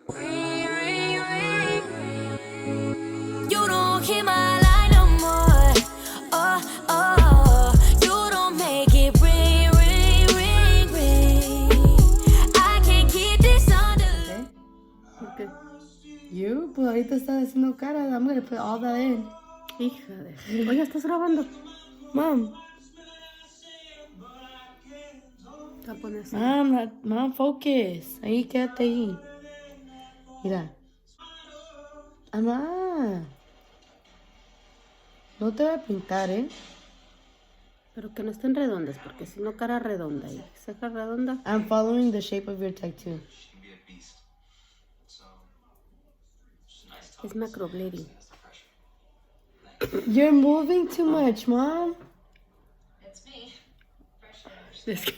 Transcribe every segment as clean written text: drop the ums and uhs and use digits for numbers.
You don't hear my line no more. Oh, oh, you don't make it ring, ring, ring, ring. I can't keep this under. Okay. You, pues ahorita estás haciendo cara. I'm gonna put all that in. Hija de... Oye, ¿estás grabando? Mom. Te voy a poner así. Mom, focus. Ahí, quédate ahí. Mira. Mamá. No te voy a pintar, ¿eh? Pero que no estén redondas, porque si no, cara redonda. Y ceja redonda. I'm following the shape of your tattoo. Es macroblading. You're moving too much, Mom. Es que...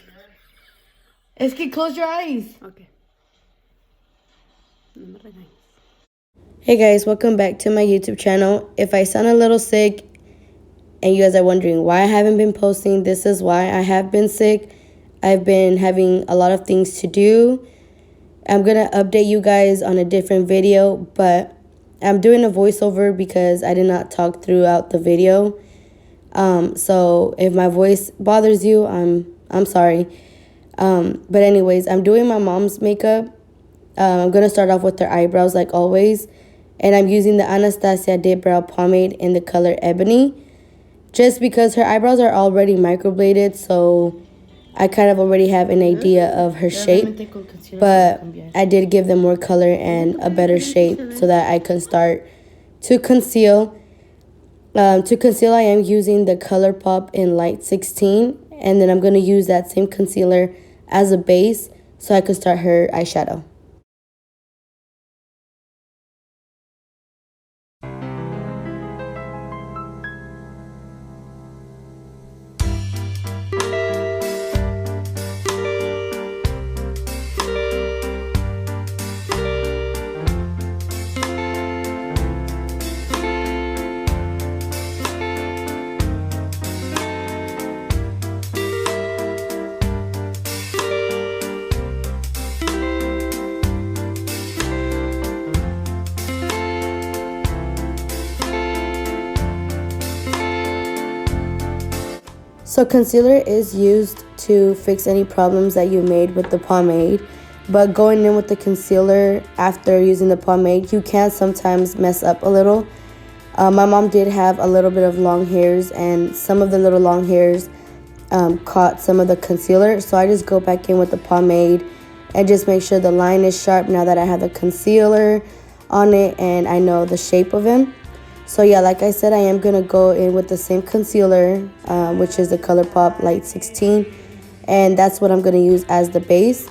Es que close your eyes. Ok. No me regañes. Hey guys, welcome back to my YouTube channel. If I sound a little sick and you guys are wondering why I haven't been posting, this is why. I have been sick. I've been having a lot of things to do. I'm gonna update you guys on a different video, but I'm doing a voiceover because I did not talk throughout the video. So if my voice bothers you, I'm sorry. But anyways, I'm doing my mom's makeup. I'm gonna start off with her eyebrows like always. And I'm using the Anastasia Dip Brow Pomade in the color Ebony. Just because her eyebrows are already microbladed, so I kind of already have an idea of her shape. But I did give them more color and a better shape so that I can start to conceal. To conceal, I am using the ColourPop in Light 16. And then I'm going to use that same concealer as a base so I can start her eyeshadow. So concealer is used to fix any problems that you made with the pomade, but going in with the concealer after using the pomade, you can sometimes mess up a little. My mom did have a little bit of long hairs, and some of the little long hairs caught some of the concealer, so I just go back in with the pomade and just make sure the line is sharp now that I have the concealer on it and I know the shape of him. So yeah, like I said, I am going to go in with the same concealer, which is the ColourPop Light 16. And that's what I'm going to use as the base.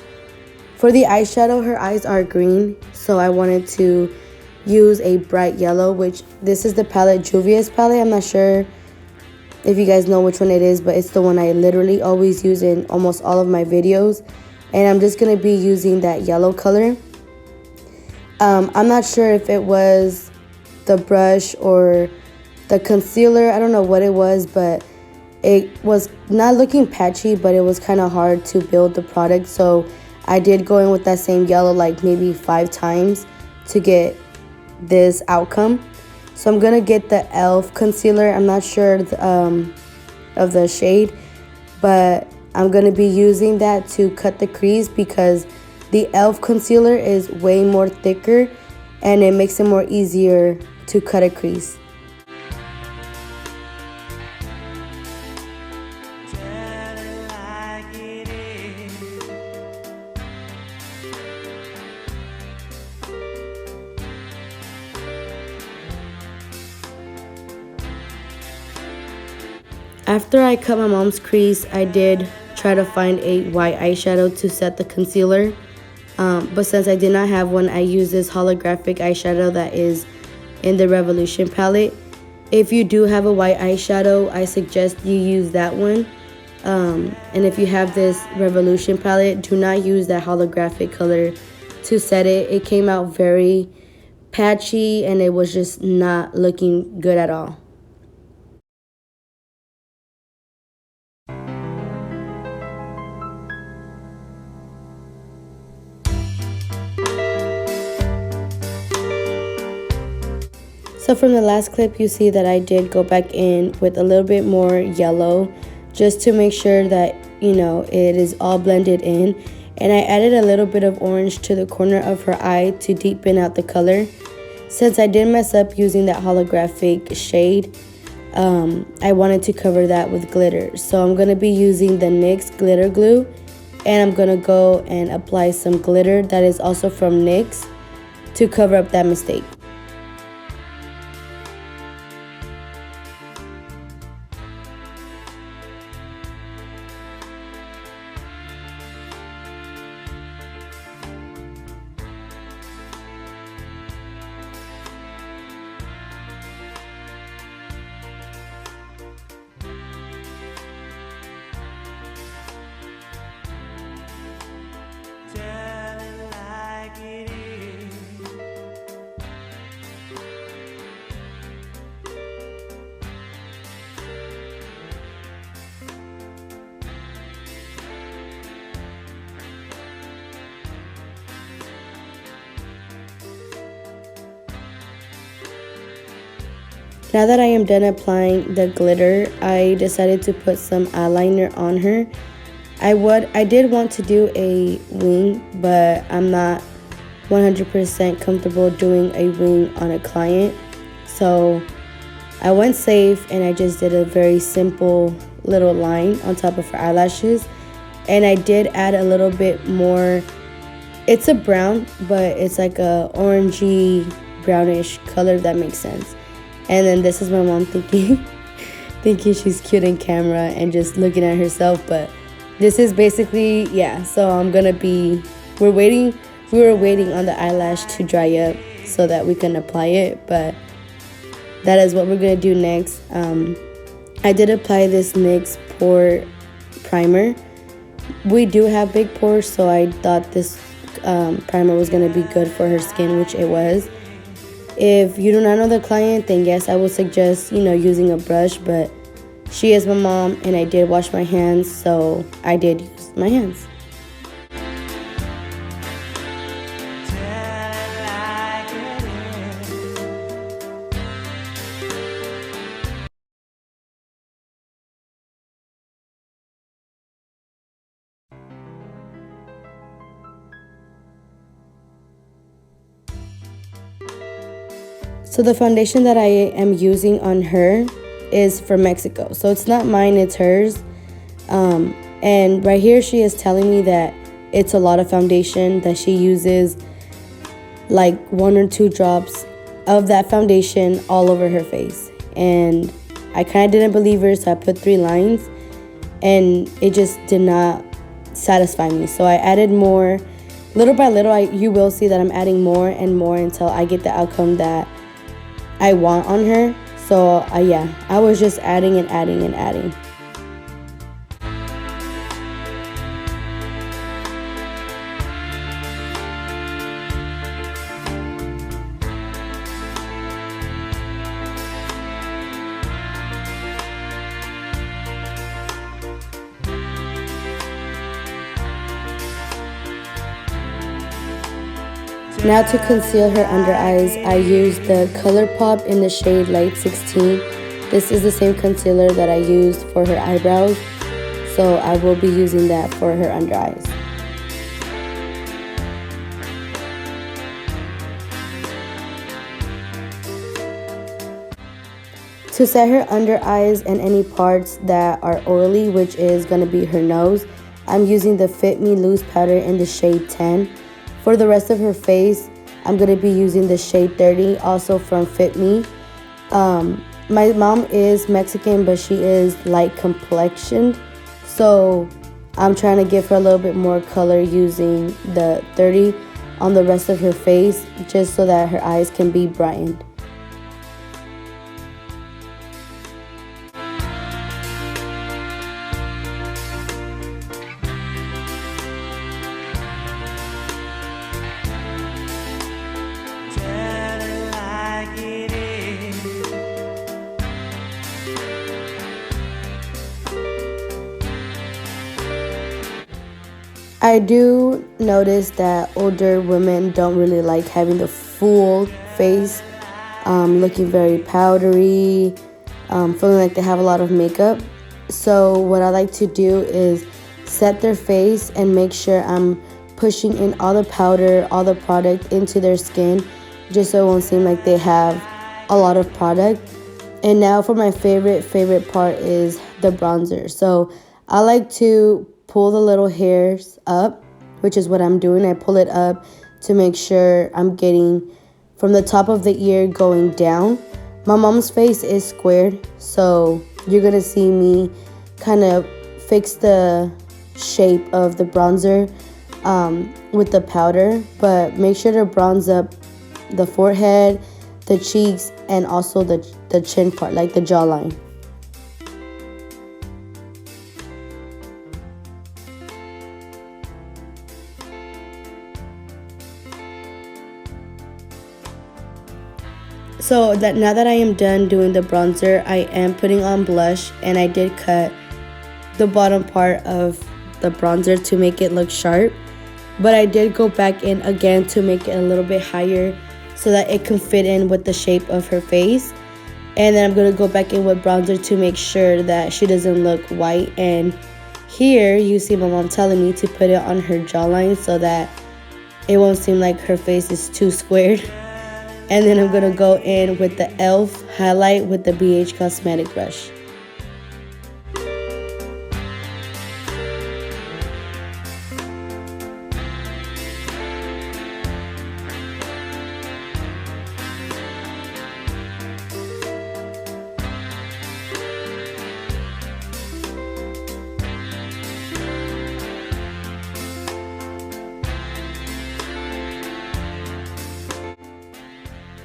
For the eyeshadow, her eyes are green. So I wanted to use a bright yellow, which this is the palette, Juvia's palette. I'm not sure if you guys know which one it is, but it's the one I literally always use in almost all of my videos. And I'm just going to be using that yellow color. I'm not sure if it was the brush or the concealer. I don't know what it was, but it was not looking patchy, but it was kind of hard to build the product. So I did go in with that same yellow like maybe 5 times to get this outcome. So I'm gonna get the e.l.f. concealer. I'm not sure of the shade, but I'm gonna be using that to cut the crease because the e.l.f. concealer is way more thicker and it makes it more easier to cut a crease. After I cut my mom's crease, I did try to find a white eyeshadow to set the concealer. But since I did not have one, I used this holographic eyeshadow that is in the Revolution palette. If you do have a white eyeshadow, I suggest you use that one. And if you have this Revolution palette, do not use that holographic color to set it. It came out very patchy and it was just not looking good at all. So from the last clip, you see that I did go back in with a little bit more yellow just to make sure that, you know, it is all blended in. And I added a little bit of orange to the corner of her eye to deepen out the color. Since I did mess up using that holographic shade, I wanted to cover that with glitter. So I'm going to be using the NYX glitter glue, and I'm going to go and apply some glitter that is also from NYX to cover up that mistake. Now that I am done applying the glitter, I decided to put some eyeliner on her. I did want to do a wing, but I'm not 100% comfortable doing a wing on a client. So I went safe and I just did a very simple little line on top of her eyelashes. And I did add a little bit more. It's a brown, but it's like a orangey brownish color, if that makes sense. And then this is my mom thinking she's cute in camera and just looking at herself. But this is basically, yeah, so we were waiting on the eyelash to dry up so that we can apply it. But that is what we're going to do next. I did apply this NYX pore primer. We do have big pores, so I thought this primer was going to be good for her skin, which it was. If you do not know the client, then yes, I would suggest, you know, using a brush, but she is my mom and I did wash my hands, so I did use my hands. So the foundation that I am using on her is from Mexico. So it's not mine, it's hers. And right here she is telling me that it's a lot of foundation, that she uses like 1 or 2 drops of that foundation all over her face. And I kind of didn't believe her, so I put 3 lines and it just did not satisfy me. So I added more. Little by little, you will see that I'm adding more and more until I get the outcome that I want on her. So yeah, I was just adding and adding and adding. Now to conceal her under eyes, I used the ColourPop in the shade Light 16. This is the same concealer that I used for her eyebrows, so I will be using that for her under eyes. To set her under eyes and any parts that are oily, which is going to be her nose, I'm using the Fit Me Loose powder in the shade 10. For the rest of her face, I'm going to be using the shade 30, also from Fit Me. My mom is Mexican, but she is light complexioned, so I'm trying to give her a little bit more color using the 30 on the rest of her face, just so that her eyes can be brightened. I do notice that older women don't really like having the full face. looking very powdery, feeling like they have a lot of makeup. So what I like to do is set their face and make sure I'm pushing in all the powder, all the product into their skin, just so it won't seem like they have a lot of product. And now for my favorite part is the bronzer. So I like to pull the little hairs up, which is what I'm doing. I pull it up to make sure I'm getting from the top of the ear going down. My mom's face is squared, so you're gonna see me kind of fix the shape of the bronzer with the powder, but make sure to bronze up the forehead, the cheeks, and also the chin part, like the jawline. So now that I am done doing the bronzer, I am putting on blush, and I did cut the bottom part of the bronzer to make it look sharp, but I did go back in again to make it a little bit higher so that it can fit in with the shape of her face. And then I'm going to go back in with bronzer to make sure that she doesn't look white. And here you see my mom telling me to put it on her jawline so that it won't seem like her face is too squared. And then I'm going to go in with the e.l.f. highlight with the BH Cosmetic brush.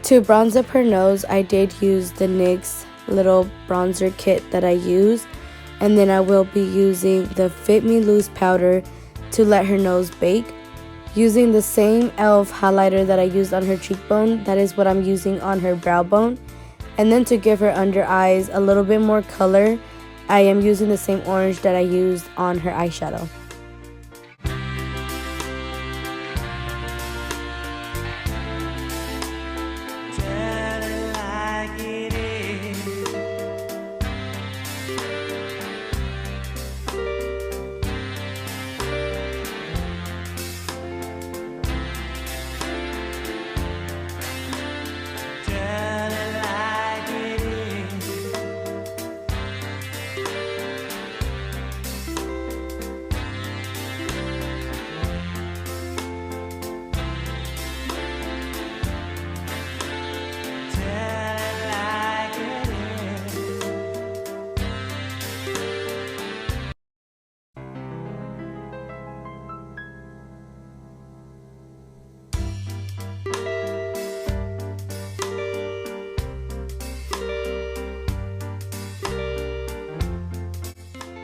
To bronze up her nose, I did use the NYX little bronzer kit that I use, and then I will be using the Fit Me Loose powder to let her nose bake. Using the same e.l.f. highlighter that I used on her cheekbone, that is what I'm using on her brow bone. And then to give her under eyes a little bit more color, I am using the same orange that I used on her eyeshadow.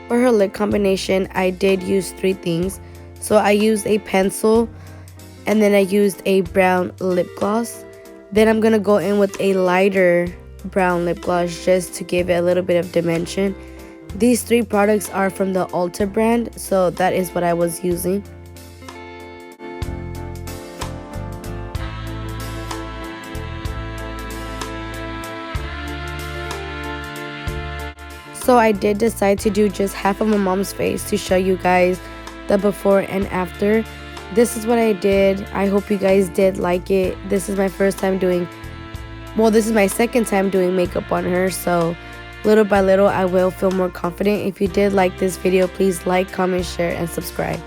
For her lip combination, I did use 3 things. So I used a pencil, and then I used a brown lip gloss. Then I'm going to go in with a lighter brown lip gloss just to give it a little bit of dimension. These 3 products are from the Ulta brand, so that is what I was using. So I did decide to do just half of my mom's face to show you guys the before and after. This is what I did. I hope you guys did like it. This is my first time doing, well, this is my second time doing makeup on her. So little by little, I will feel more confident. If you did like this video, please like, comment, share, and subscribe.